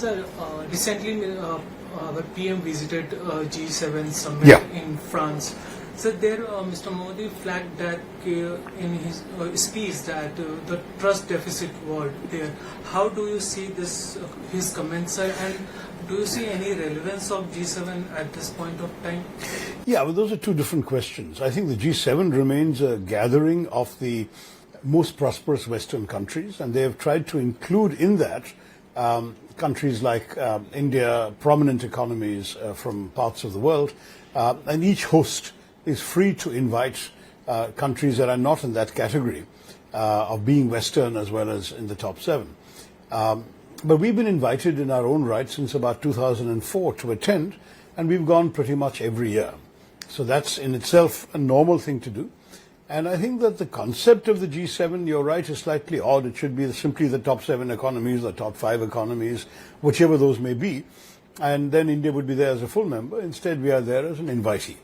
Sir, recently our PM visited G7 summit in France. So there, Mr. Modi flagged that in his speech that the trust deficit was there. How do you see this his comments, sir, and do you see any relevance of G7 at this point of time? Yeah, well, those are two different questions. I think the G7 remains a gathering of the most prosperous Western countries, and they have tried to include in that countries like India, prominent economies from parts of the world, and each host is free to invite countries that are not in that category of being Western as well as in the top 7. But we've been invited in our own right since about 2004 to attend, and we've gone pretty much every year. So that's in itself a normal thing to do. And I think that the concept of the G7, you're right, is slightly odd. It should be simply the top 7 economies, the top 5 economies, whichever those may be. And then India would be there as a full member. Instead, we are there as an invitee.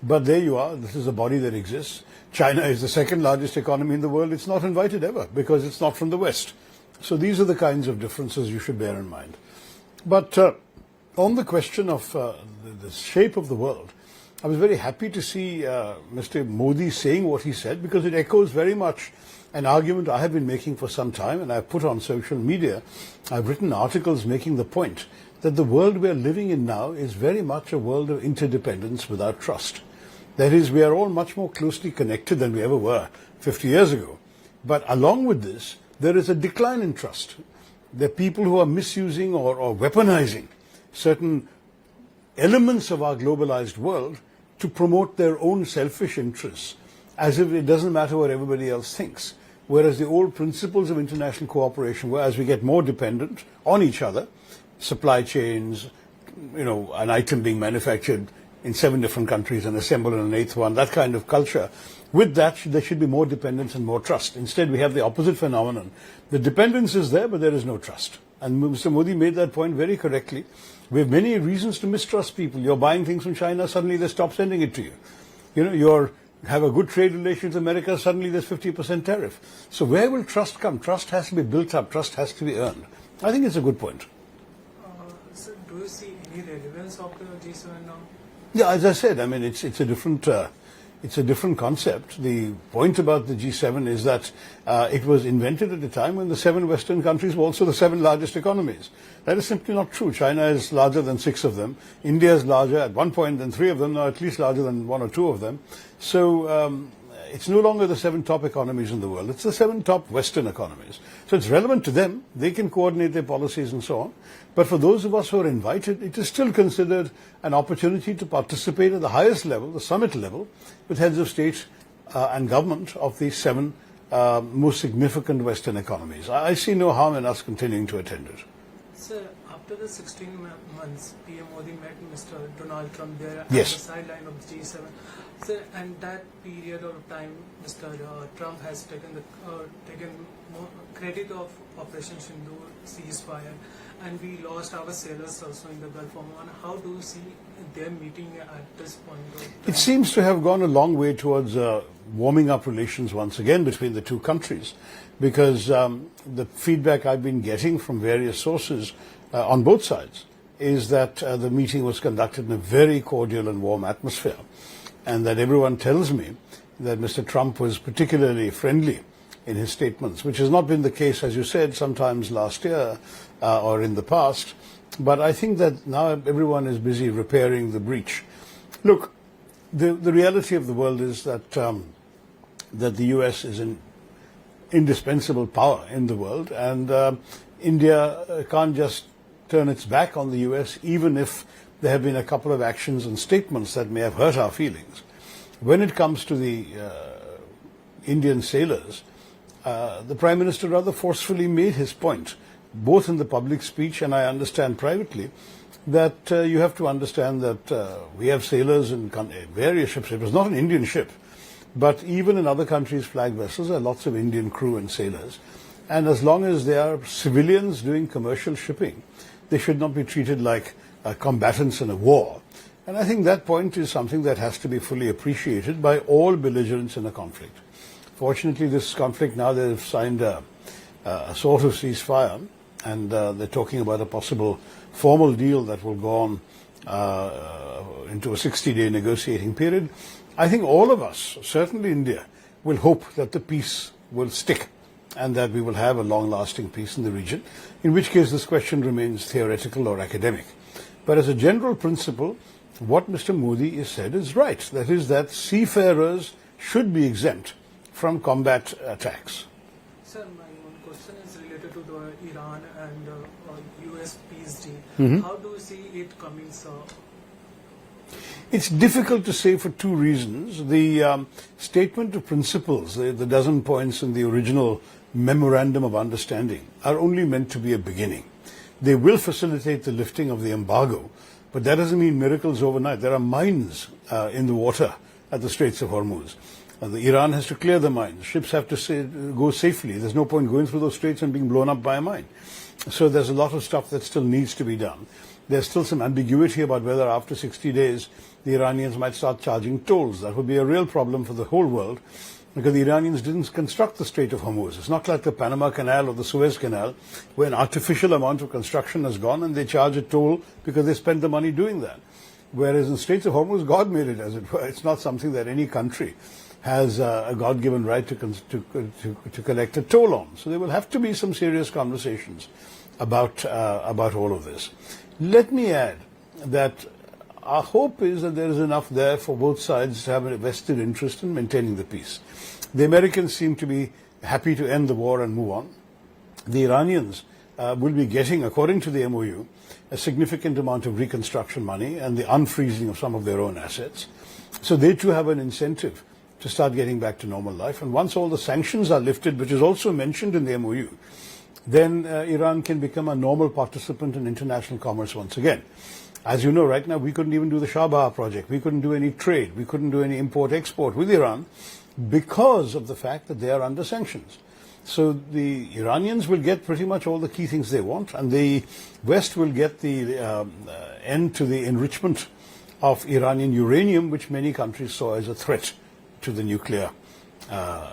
But there you are. This is a body that exists. China is the second largest economy in the world. It's not invited ever because it's not from the West. So these are the kinds of differences you should bear in mind. But on the question of the shape of the world, I was very happy to see Mr. Modi saying what he said, because it echoes very much an argument I have been making for some time, and I've put on social media. I've written articles making the point that the world we are living in now is very much a world of interdependence without trust. That is, we are all much more closely connected than we ever were 50 years ago. But along with this, there is a decline in trust. There are people who are misusing or weaponizing certain elements of our globalized world to promote their own selfish interests, as if it doesn't matter what everybody else thinks. Whereas the old principles of international cooperation were, as we get more dependent on each other, supply chains, an item being manufactured in 7 different countries and assembled in an 8th one, that kind of culture. With that, there should be more dependence and more trust. Instead, we have the opposite phenomenon. The dependence is there, but there is no trust. And Mr. Modi made that point very correctly. We have many reasons to mistrust people. You're buying things from China, suddenly they stop sending it to you. You have a good trade relations with America, suddenly there's 50% tariff. So where will trust come? Trust has to be built up. Trust has to be earned. I think it's a good point. So do you see any relevance of the G7 now? Yeah, as I said, I mean, it's a different concept. The point about the G7 is that it was invented at a time when the 7 Western countries were also the 7 largest economies. That is simply not true. China is larger than 6 of them. India is larger at one point than 3 of them, now at least larger than 1 or 2 of them. So it's no longer the 7 top economies in the world. It's the 7 top Western economies. So it's relevant to them. They can coordinate their policies and so on. But for those of us who are invited, it is still considered an opportunity to participate at the highest level, the summit level, with heads of state and government of the 7 most significant Western economies. I see no harm in us continuing to attend it. Sir, after the 16 months, PM Modi met Mr. Donald Trump there at Yes. the sideline of the G7. Sir, and that period of time, Mr. Trump has taken more credit of Operation Sindoor ceasefire, and we lost our sailors also in the Gulf of Oman. How do you see them meeting at this point of time? It seems to have gone a long way towards warming up relations once again between the 2 countries, because the feedback I've been getting from various sources on both sides is that the meeting was conducted in a very cordial and warm atmosphere, and that everyone tells me that Mr. Trump was particularly friendly in his statements, which has not been the case, as you said, sometimes last year or in the past. But I think that now everyone is busy repairing the breach. Look, the reality of the world is that the US is an indispensable power in the world, and India can't just turn its back on the US, even if there have been a couple of actions and statements that may have hurt our feelings. When it comes to the Indian sailors, the Prime Minister rather forcefully made his point, both in the public speech and I understand privately, that you have to understand that we have sailors in various ships. It was not an Indian ship, but even in other countries' flag vessels, there are lots of Indian crew and sailors. And as long as they are civilians doing commercial shipping, they should not be treated like combatants in a war. And I think that point is something that has to be fully appreciated by all belligerents in a conflict. Fortunately, this conflict now, they've signed a sort of ceasefire, and they're talking about a possible formal deal that will go on into a 60-day negotiating period. I think all of us, certainly India, will hope that the peace will stick and that we will have a long-lasting peace in the region, in which case this question remains theoretical or academic. But as a general principle, what Mr. Modi has said is right. That is that seafarers should be exempt from combat attacks. Sir, my own question is related to the Iran and US peace deal. How do you see it coming, sir? It's difficult to say for two reasons. The statement of principles, the dozen points in the original memorandum of understanding, are only meant to be a beginning. They will facilitate the lifting of the embargo, but that doesn't mean miracles overnight. There are mines in the water at the Straits of Hormuz. Iran has to clear the mines. Ships have to go safely. There's no point going through those straits and being blown up by a mine. So there's a lot of stuff that still needs to be done. There's still some ambiguity about whether after 60 days the Iranians might start charging tolls. That would be a real problem for the whole world, because the Iranians didn't construct the Strait of Hormuz. It's not like the Panama Canal or the Suez Canal, where an artificial amount of construction has gone and they charge a toll because they spent the money doing that. Whereas in the Straits of Hormuz, God made it, as it were. It's not something that any country has a God-given right to collect a toll on. So there will have to be some serious conversations about all of this. Let me add that our hope is that there is enough there for both sides to have a vested interest in maintaining the peace. The Americans seem to be happy to end the war and move on. The Iranians will be getting, according to the MOU, a significant amount of reconstruction money and the unfreezing of some of their own assets. So they too have an incentive to start getting back to normal life. And once all the sanctions are lifted, which is also mentioned in the MOU, then Iran can become a normal participant in international commerce once again. As you know, right now, we couldn't even do the Shah project. We couldn't do any trade. We couldn't do any import-export with Iran because of the fact that they are under sanctions. So the Iranians will get pretty much all the key things they want, and the West will get the end to the enrichment of Iranian uranium, which many countries saw as a threat to the nuclear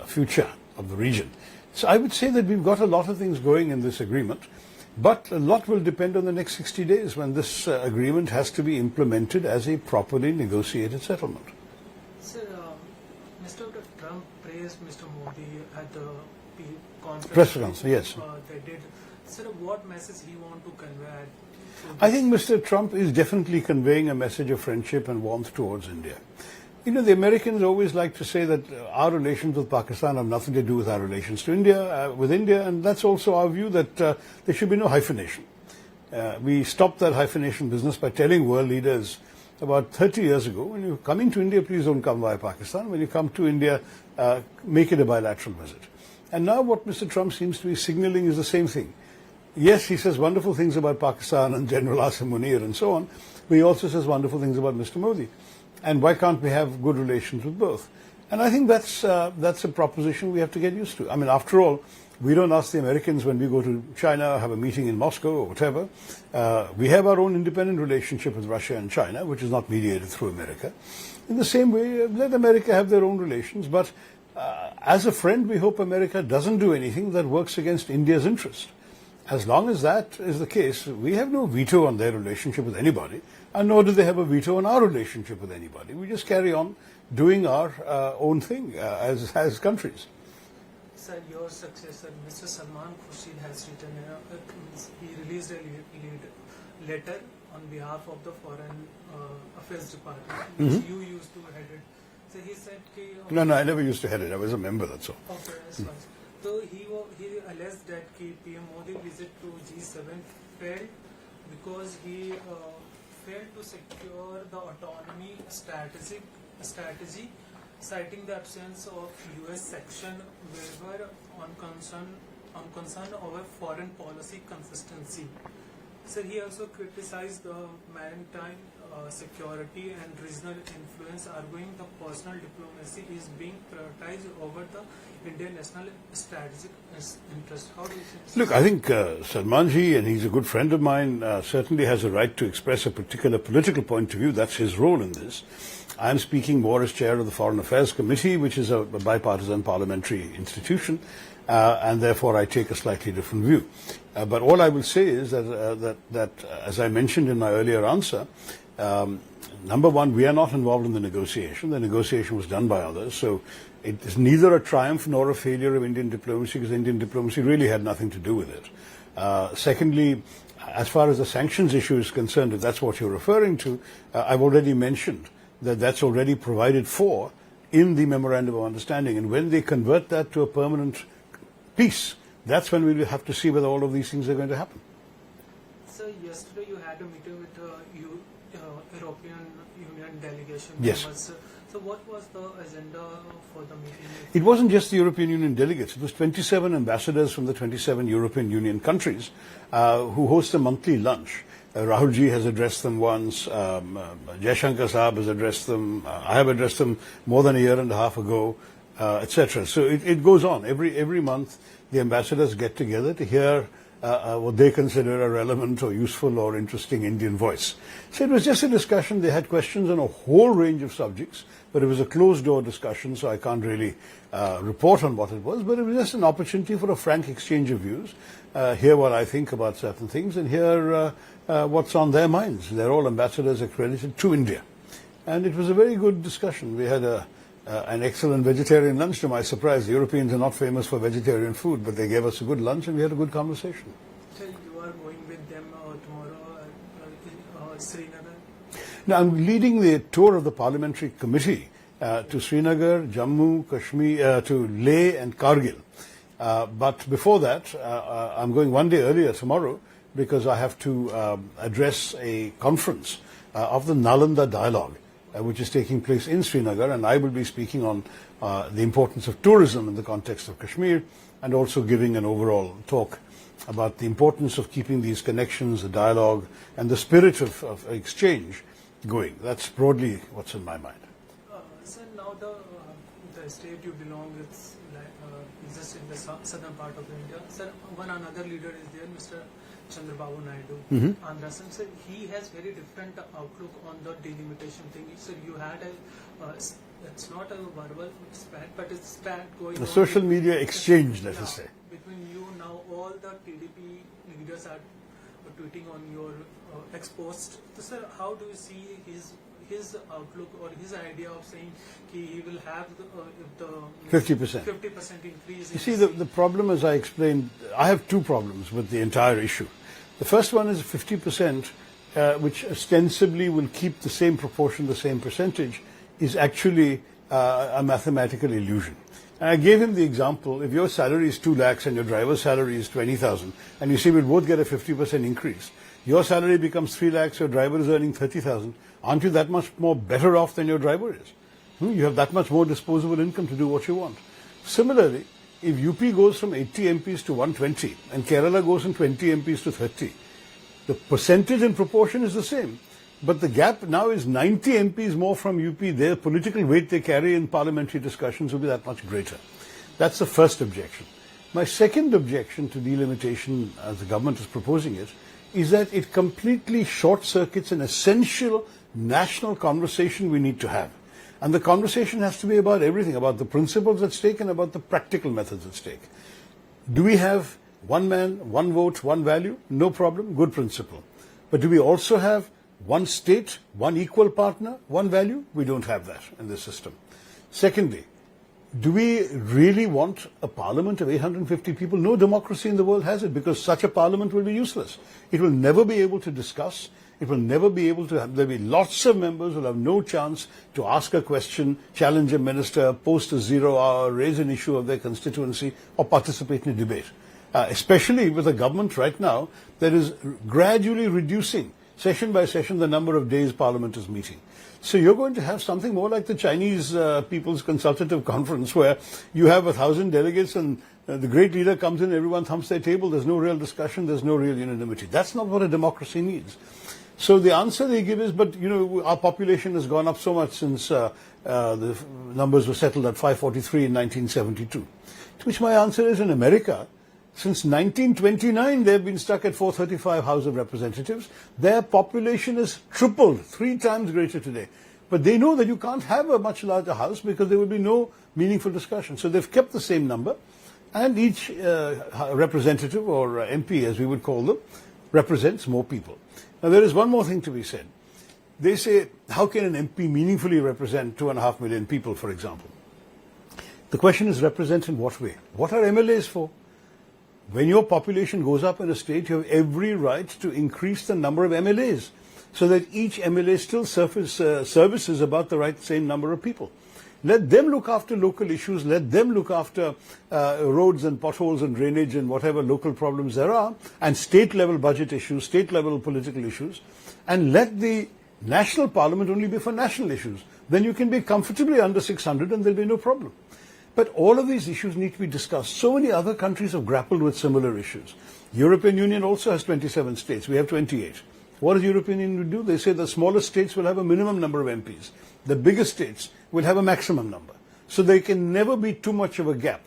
future of the region. So I would say that we've got a lot of things going in this agreement, but a lot will depend on the next 60 days when this agreement has to be implemented as a properly negotiated settlement. Sir, Mr. Trump praised Mr. Modi at the conference. Press conference, yes. They did. Sir, what message he want to convey? I think Mr. Trump is definitely conveying a message of friendship and warmth towards India. You know, the Americans always like to say that our relations with Pakistan have nothing to do with our relations to India, and that's also our view that there should be no hyphenation. We stopped that hyphenation business by telling world leaders about 30 years ago, when you're coming to India, please don't come via Pakistan. When you come to India, make it a bilateral visit. And now what Mr. Trump seems to be signaling is the same thing. Yes, he says wonderful things about Pakistan and General Asim Munir and so on, but he also says wonderful things about Mr. Modi. And why can't we have good relations with both? And I think that's a proposition we have to get used to. I mean, after all, we don't ask the Americans when we go to China, have a meeting in Moscow or whatever. We have our own independent relationship with Russia and China, which is not mediated through America. In the same way, let America have their own relations, but as a friend, we hope America doesn't do anything that works against India's interest. As long as that is the case, we have no veto on their relationship with anybody, and nor do they have a veto on our relationship with anybody. We just carry on doing our own thing as countries. Sir, your successor, Mr. Salman Khurshid, has written, he released a letter on behalf of the Foreign Affairs Department, which you used to head it. So he said, No, I never used to head it. I was a member, that's all. Okay, that's fine. So he alleged that PM Modi visit to G7 failed because he failed to secure the autonomy strategy, citing the absence of US section waiver on concern over foreign policy consistency. So he also criticized the maritime security and regional influence, arguing the personal diplomacy is being prioritized over the Indian national strategic interest. How do you think? Look, I think Salmanji, and he's a good friend of mine, certainly has a right to express a particular political point of view. That's his role in this. I'm speaking more as chair of the Foreign Affairs Committee, which is a bipartisan parliamentary institution. and therefore I take a slightly different view. But all I will say is that as I mentioned in my earlier answer, number one, we are not involved in the negotiation. The negotiation was done by others, so it is neither a triumph nor a failure of Indian diplomacy, because Indian diplomacy really had nothing to do with it. Secondly, as far as the sanctions issue is concerned, if that's what you're referring to, I've already mentioned that that's already provided for in the Memorandum of Understanding. And when they convert that to a permanent peace, that's when we will have to see whether all of these things are going to happen. So yesterday you had a meeting with the European Union delegation Yes. members. So what was the agenda for the meeting? It wasn't just the European Union delegates. It was 27 ambassadors from the 27 European Union countries who host a monthly lunch. Rahul ji has addressed them once. Jaishankar Saab has addressed them. I have addressed them more than a year and a half ago, etc. So it goes on. Every month, the ambassadors get together to hear what they consider a relevant or useful or interesting Indian voice. So it was just a discussion. They had questions on a whole range of subjects, but it was a closed-door discussion, so I can't really report on what it was. But it was just an opportunity for a frank exchange of views, hear what I think about certain things, and hear what's on their minds. They're all ambassadors accredited to India. And it was a very good discussion. We had an excellent vegetarian lunch, to my surprise. The Europeans are not famous for vegetarian food, but they gave us a good lunch and we had a good conversation. So you are going with them tomorrow in Srinagar? Now, I'm leading the tour of the parliamentary committee to Srinagar, Jammu, Kashmir, to Leh and Kargil. But before that, I'm going one day earlier tomorrow because I have to address a conference of the Nalanda Dialogue, which is taking place in Srinagar, and I will be speaking on the importance of tourism in the context of Kashmir, and also giving an overall talk about the importance of keeping these connections, the dialogue, and the spirit of exchange going. That's broadly what's in my mind. Sir, now the state you belong is just in the southern part of India. Sir, one another leader is there, Mr. Chandrababu Naidu, Andhra. So he has very different outlook on the delimitation thing. So you had it's not a verbal spat, but it's spat going on. The social media exchange, let us say. Between you now, all the TDP leaders are tweeting on your ex post. So sir, how do you see his outlook or his idea of saying he will have the 50%. 50% increase? You see, the problem, as I explained, I have two problems with the entire issue. The first one is 50%, which ostensibly will keep the same proportion, the same percentage, is actually a mathematical illusion. And I gave him the example, if your salary is 2 lakhs and your driver's salary is 20,000, and you see we'll both get a 50% increase, your salary becomes 3 lakhs, your driver is earning 30,000, aren't you that much more better off than your driver is? You have that much more disposable income to do what you want. Similarly, if UP goes from 80 MPs to 120 and Kerala goes from 20 MPs to 30, the percentage and proportion is the same. But the gap now is 90 MPs more from UP. Their political weight they carry in parliamentary discussions will be that much greater. That's the first objection. My second objection to delimitation, as the government is proposing it, is that it completely short-circuits an essential national conversation we need to have. And the conversation has to be about everything, about the principles at stake and about the practical methods at stake. Do we have one man, one vote, one value? No problem, good principle. But do we also have one state, one equal partner, one value? We don't have that in this system. Secondly, do we really want a parliament of 850 people? No democracy in the world has it, because such a parliament will be useless. It will never be able to discuss. It will never be able to have, there will be lots of members who will have no chance to ask a question, challenge a minister, post a 0 hour, raise an issue of their constituency, or participate in a debate. Especially with a government right now that is gradually reducing, session by session, the number of days Parliament is meeting. So you're going to have something more like the Chinese People's Consultative Conference, where you have 1,000 delegates and the great leader comes in, everyone thumps their table, there's no real discussion, there's no real unanimity. That's not what a democracy needs. So the answer they give is, but our population has gone up so much since the numbers were settled at 543 in 1972. To which my answer is, in America, since 1929, they've been stuck at 435 House of Representatives. Their population is tripled, 3 times greater today. But they know that you can't have a much larger house because there will be no meaningful discussion. So they've kept the same number. And each representative or MP, as we would call them, represents more people. Now, there is one more thing to be said. They say, how can an MP meaningfully represent 2.5 million people, for example? The question is, represent in what way? What are MLAs for? When your population goes up in a state, you have every right to increase the number of MLAs so that each MLA still services about the same number of people. Let them look after local issues. Let them look after roads and potholes and drainage and whatever local problems there are, and state-level budget issues, state-level political issues, and let the national parliament only be for national issues. Then you can be comfortably under 600 and there'll be no problem. But all of these issues need to be discussed. So many other countries have grappled with similar issues. European Union also has 27 states. We have 28. What does European Union do? They say the smaller states will have a minimum number of MPs. The bigger states will have a maximum number. So there can never be too much of a gap.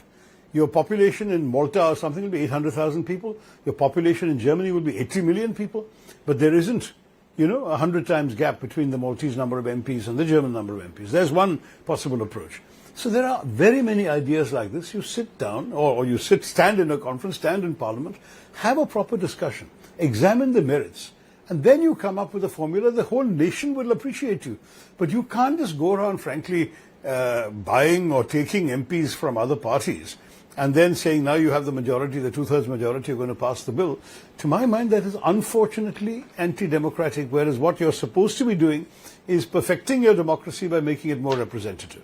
Your population in Malta or something will be 800,000 people. Your population in Germany will be 80 million people. But there isn't, 100 times gap between the Maltese number of MPs and the German number of MPs. There's one possible approach. So there are very many ideas like this. You sit down, or you stand in a conference, stand in Parliament, have a proper discussion, examine the merits, and then you come up with a formula. The whole nation will appreciate you. But you can't just go around, frankly, buying or taking MPs from other parties and then saying, now you have the majority, the two-thirds majority, you're going to pass the bill. To my mind, that is unfortunately anti-democratic, whereas what you're supposed to be doing is perfecting your democracy by making it more representative.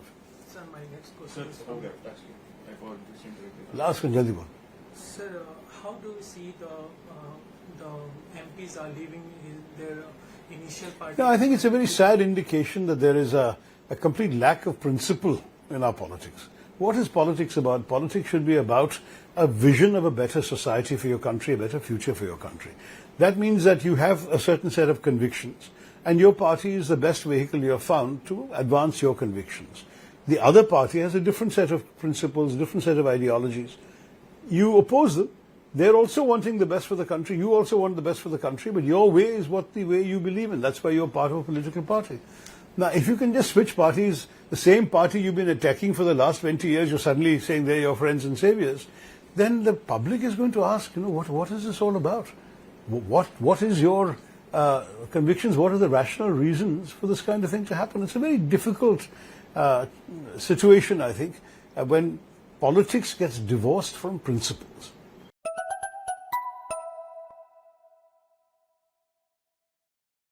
Sir, my next question is... Last one, Jaldi bol. Sir, how do we see the MPs are leaving their initial party? No, I think it's a very sad indication that there is a complete lack of principle in our politics. What is politics about? Politics should be about a vision of a better society for your country, a better future for your country. That means that you have a certain set of convictions, and your party is the best vehicle you have found to advance your convictions. The other party has a different set of principles, different set of ideologies. You oppose them. They're also wanting the best for the country. You also want the best for the country, but your way is the way you believe in. That's why you're part of a political party. Now, if you can just switch parties, the same party you've been attacking for the last 20 years, you're suddenly saying they're your friends and saviors, then the public is going to ask, what is this all about? What is your convictions? What are the rational reasons for this kind of thing to happen? It's a very difficult situation, I think, when politics gets divorced from principles.